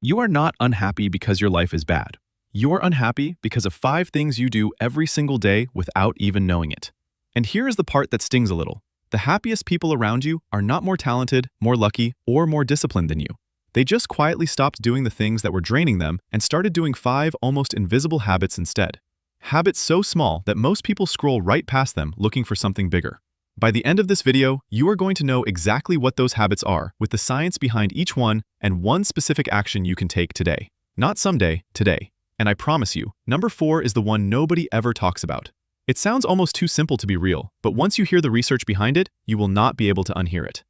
You are not unhappy because your life is bad. You're unhappy because of 5 things you do every single day without even knowing it. And here is the part that stings a little. The happiest people around you are not more talented, more lucky, or more disciplined than you. They just quietly stopped doing the things that were draining them and started doing 5 almost invisible habits instead. Habits so small that most people scroll right past them looking for something bigger. By the end of this video, you are going to know exactly what those habits are, with the science behind each one and one specific action you can take today. Not someday, today. And I promise you, number 4 is the one nobody ever talks about. It sounds almost too simple to be real, but once you hear the research behind it, you will not be able to unhear it.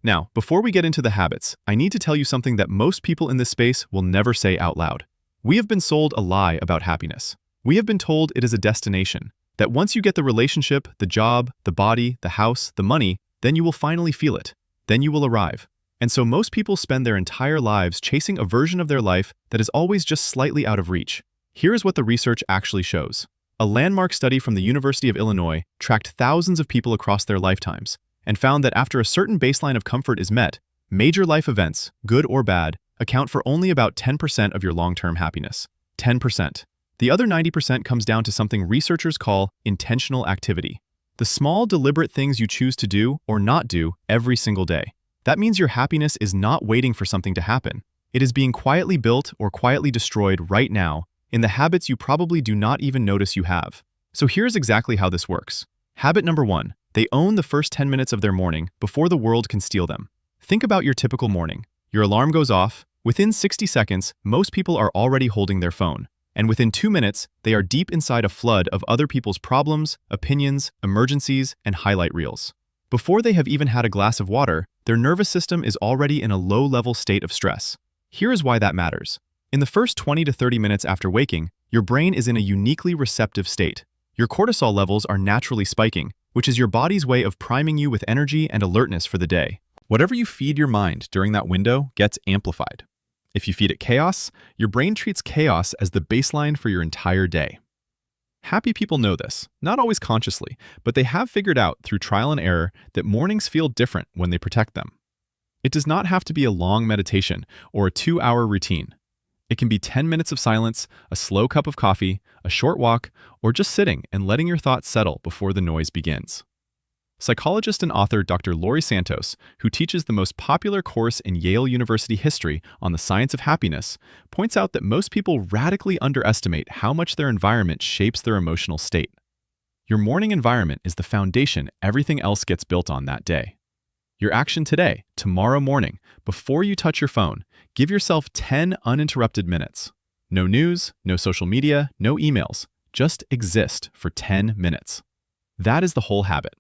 Now, before we get into the habits, I need to tell you something that most people in this space will never say out loud. We have been sold a lie about happiness. We have been told it is a destination, that once you get the relationship, the job, the body, the house, the money, then you will finally feel it. Then you will arrive. And so most people spend their entire lives chasing a version of their life that is always just slightly out of reach. Here is what the research actually shows. A landmark study from the University of Illinois tracked thousands of people across their lifetimes and found that after a certain baseline of comfort is met, major life events, good or bad, account for only about 10% of your long-term happiness. 10%. The other 90% comes down to something researchers call intentional activity. The small, deliberate things you choose to do or not do every single day. That means your happiness is not waiting for something to happen. It is being quietly built or quietly destroyed right now in the habits you probably do not even notice you have. So here's exactly how this works. Habit number 1. They own the first 10 minutes of their morning before the world can steal them. Think about your typical morning. Your alarm goes off. Within 60 seconds, most people are already holding their phone. And within 2 minutes, they are deep inside a flood of other people's problems, opinions, emergencies, and highlight reels. Before they have even had a glass of water, their nervous system is already in a low-level state of stress. Here is why that matters. In the first 20 to 30 minutes after waking, your brain is in a uniquely receptive state. Your cortisol levels are naturally spiking, which is your body's way of priming you with energy and alertness for the day. Whatever you feed your mind during that window gets amplified. If you feed it chaos, your brain treats chaos as the baseline for your entire day. Happy people know this, not always consciously, but they have figured out through trial and error that mornings feel different when they protect them. It does not have to be a long meditation or a 2-hour routine. It can be 10 minutes of silence, a slow cup of coffee, a short walk, or just sitting and letting your thoughts settle before the noise begins. Psychologist and author Dr. Laurie Santos, who teaches the most popular course in Yale University history on the science of happiness, points out that most people radically underestimate how much their environment shapes their emotional state. Your morning environment is the foundation everything else gets built on that day. Your action today, tomorrow morning, before you touch your phone, give yourself 10 uninterrupted minutes. No news, no social media, no emails. Just exist for 10 minutes. That is the whole habit.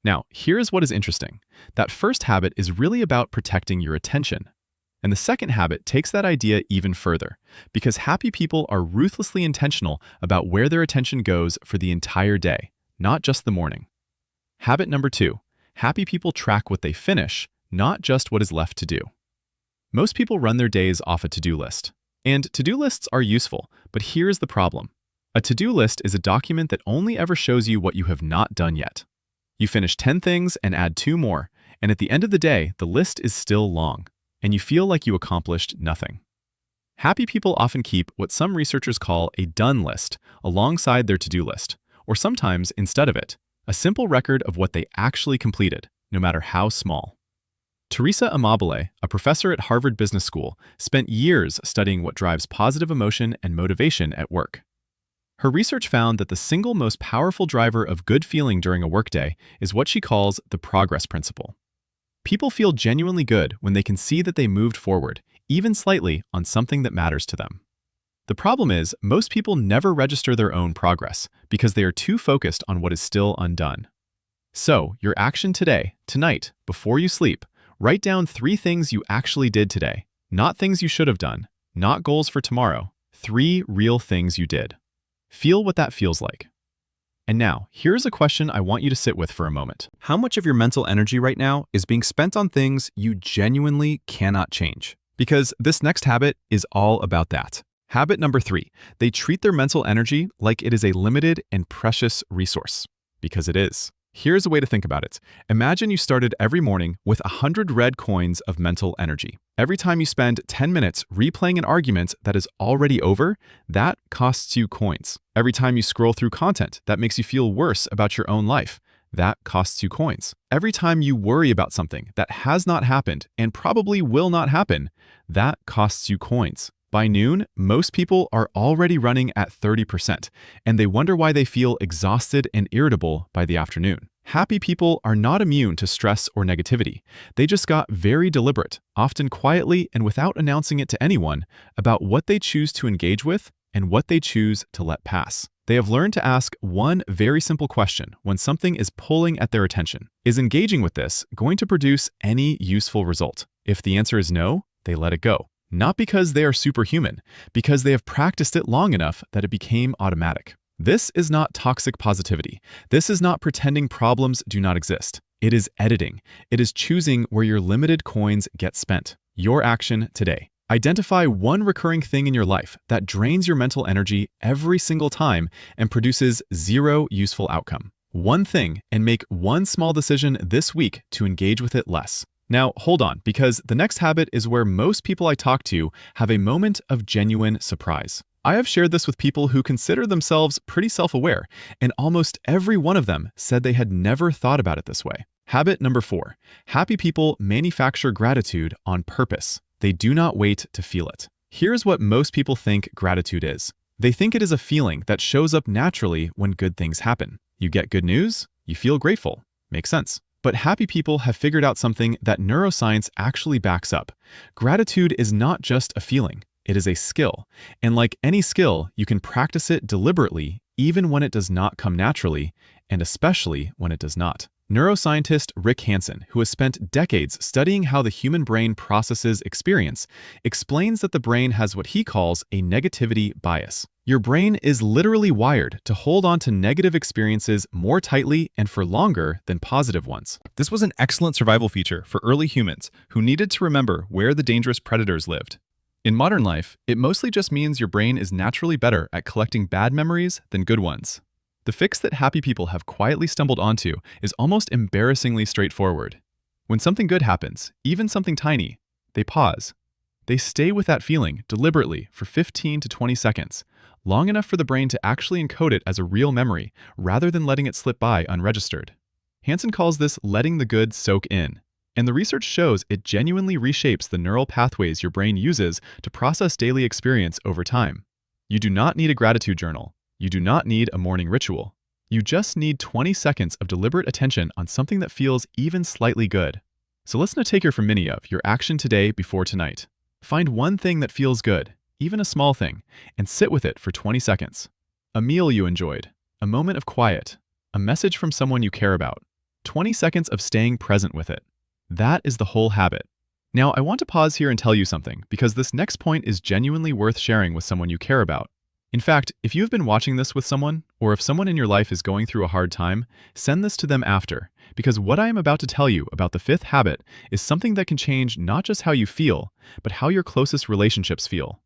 Now, here's what is interesting. That first habit is really about protecting your attention. And the second habit takes that idea even further, because happy people are ruthlessly intentional about where their attention goes for the entire day, not just the morning. Habit number 2. Happy people track what they finish, not just what is left to do. Most people run their days off a to-do list. And to-do lists are useful, but here's the problem. A to-do list is a document that only ever shows you what you have not done yet. You finish 10 things and add 2 more, and at the end of the day, the list is still long, and you feel like you accomplished nothing. Happy people often keep what some researchers call a done list alongside their to-do list, or sometimes instead of it, a simple record of what they actually completed, no matter how small. Teresa Amabile, a professor at Harvard Business School, spent years studying what drives positive emotion and motivation at work. Her research found that the single most powerful driver of good feeling during a workday is what she calls the progress principle. People feel genuinely good when they can see that they moved forward, even slightly, on something that matters to them. The problem is, most people never register their own progress because they are too focused on what is still undone. So, your action today, tonight, before you sleep, write down 3 things you actually did today, not things you should have done, not goals for tomorrow, 3 real things you did. Feel what that feels like. And now, here's a question I want you to sit with for a moment. How much of your mental energy right now is being spent on things you genuinely cannot change? Because this next habit is all about that. Habit number 3, they treat their mental energy like it is a limited and precious resource. Because it is. Here's a way to think about it. Imagine you started every morning with 100 red coins of mental energy. Every time you spend 10 minutes replaying an argument that is already over, that costs you coins. Every time you scroll through content that makes you feel worse about your own life, that costs you coins. Every time you worry about something that has not happened and probably will not happen, that costs you coins. By noon, most people are already running at 30%, and they wonder why they feel exhausted and irritable by the afternoon. Happy people are not immune to stress or negativity. They just got very deliberate, often quietly and without announcing it to anyone, about what they choose to engage with and what they choose to let pass. They have learned to ask one very simple question when something is pulling at their attention. Is engaging with this going to produce any useful result? If the answer is no, they let it go. Not because they are superhuman, because they have practiced it long enough that it became automatic. This is not toxic positivity. This is not pretending problems do not exist. It is editing. It is choosing where your limited coins get spent. Your action today. Identify one recurring thing in your life that drains your mental energy every single time and produces zero useful outcome. One thing, and make one small decision this week to engage with it less. Now, hold on, because the next habit is where most people I talk to have a moment of genuine surprise. I have shared this with people who consider themselves pretty self-aware, and almost every one of them said they had never thought about it this way. Habit number 4. Happy people manufacture gratitude on purpose. They do not wait to feel it. Here's what most people think gratitude is. They think it is a feeling that shows up naturally when good things happen. You get good news, you feel grateful. Makes sense. But happy people have figured out something that neuroscience actually backs up. Gratitude is not just a feeling, it is a skill. And like any skill, you can practice it deliberately, even when it does not come naturally, and especially when it does not. Neuroscientist Rick Hansen, who has spent decades studying how the human brain processes experience, explains that the brain has what he calls a negativity bias. Your brain is literally wired to hold on to negative experiences more tightly and for longer than positive ones. This was an excellent survival feature for early humans who needed to remember where the dangerous predators lived. In modern life, it mostly just means your brain is naturally better at collecting bad memories than good ones. The fix that happy people have quietly stumbled onto is almost embarrassingly straightforward. When something good happens, even something tiny, they pause. They stay with that feeling deliberately for 15 to 20 seconds, long enough for the brain to actually encode it as a real memory rather than letting it slip by unregistered. Hansen calls this letting the good soak in, and the research shows it genuinely reshapes the neural pathways your brain uses to process daily experience over time. You do not need a gratitude journal. You do not need a morning ritual. You just need 20 seconds of deliberate attention on something that feels even slightly good. So let's not take her from many of your action today before tonight. Find one thing that feels good, even a small thing, and sit with it for 20 seconds. A meal you enjoyed, a moment of quiet, a message from someone you care about, 20 seconds of staying present with it. That is the whole habit. Now, I want to pause here and tell you something, because this next point is genuinely worth sharing with someone you care about. In fact, if you've been watching this with someone, or if someone in your life is going through a hard time, send this to them after, because what I am about to tell you about the 5th habit is something that can change not just how you feel, but how your closest relationships feel.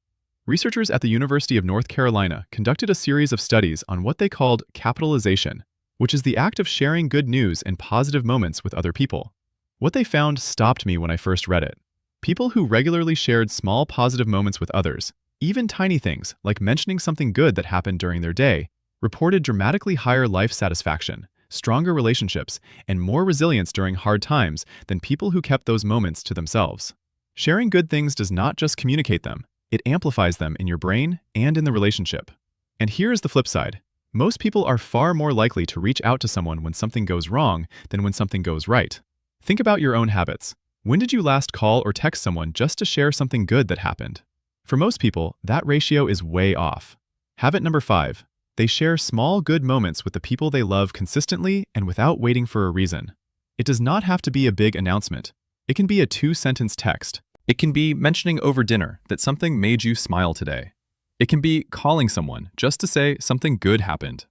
Researchers at the University of North Carolina conducted a series of studies on what they called capitalization, which is the act of sharing good news and positive moments with other people. What they found stopped me when I first read it. People who regularly shared small positive moments with others, even tiny things like mentioning something good that happened during their day, reported dramatically higher life satisfaction, stronger relationships, and more resilience during hard times than people who kept those moments to themselves. Sharing good things does not just communicate them, it amplifies them in your brain and in the relationship. And here's the flip side. Most people are far more likely to reach out to someone when something goes wrong than when something goes right. Think about your own habits. When did you last call or text someone just to share something good that happened? For most people, that ratio is way off. Habit number 5. They share small good moments with the people they love consistently and without waiting for a reason. It does not have to be a big announcement. It can be a 2-sentence text. It can be mentioning over dinner that something made you smile today. It can be calling someone just to say something good happened.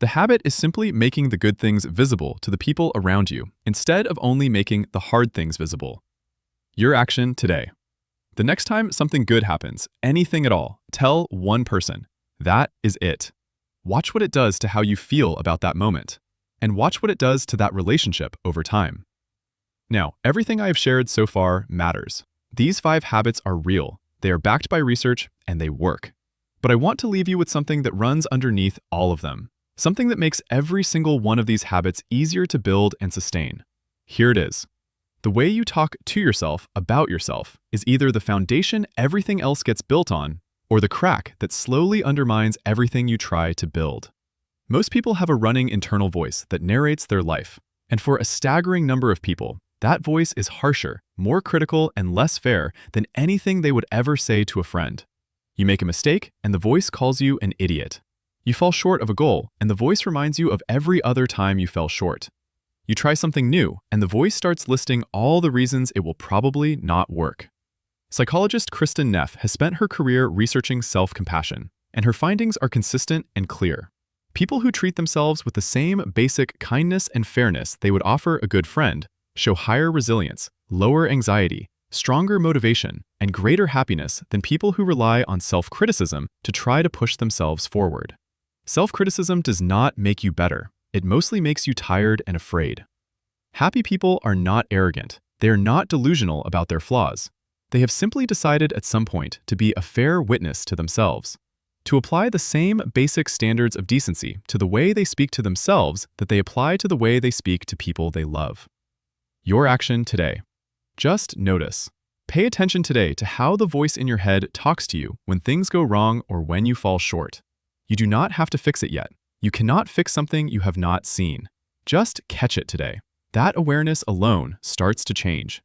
The habit is simply making the good things visible to the people around you, instead of only making the hard things visible. Your action today. The next time something good happens, anything at all, tell one person. That is it. Watch what it does to how you feel about that moment. and watch what it does to that relationship over time. Now, everything I have shared so far matters. These 5 habits are real, they are backed by research, and they work. But I want to leave you with something that runs underneath all of them, something that makes every single one of these habits easier to build and sustain. Here it is. The way you talk to yourself about yourself is either the foundation everything else gets built on, or the crack that slowly undermines everything you try to build. Most people have a running internal voice that narrates their life, and for a staggering number of people, that voice is harsher, more critical, and less fair than anything they would ever say to a friend. You make a mistake, and the voice calls you an idiot. You fall short of a goal, and the voice reminds you of every other time you fell short. You try something new, and the voice starts listing all the reasons it will probably not work. Psychologist Kristen Neff has spent her career researching self-compassion, and her findings are consistent and clear. People who treat themselves with the same basic kindness and fairness they would offer a good friend show higher resilience, lower anxiety, stronger motivation, and greater happiness than people who rely on self-criticism to try to push themselves forward. Self-criticism does not make you better. It mostly makes you tired and afraid. Happy people are not arrogant. They are not delusional about their flaws. They have simply decided at some point to be a fair witness to themselves, to apply the same basic standards of decency to the way they speak to themselves that they apply to the way they speak to people they love. Your action today. Just notice. Pay attention today to how the voice in your head talks to you when things go wrong or when you fall short. You do not have to fix it yet. You cannot fix something you have not seen. Just catch it today. That awareness alone starts to change.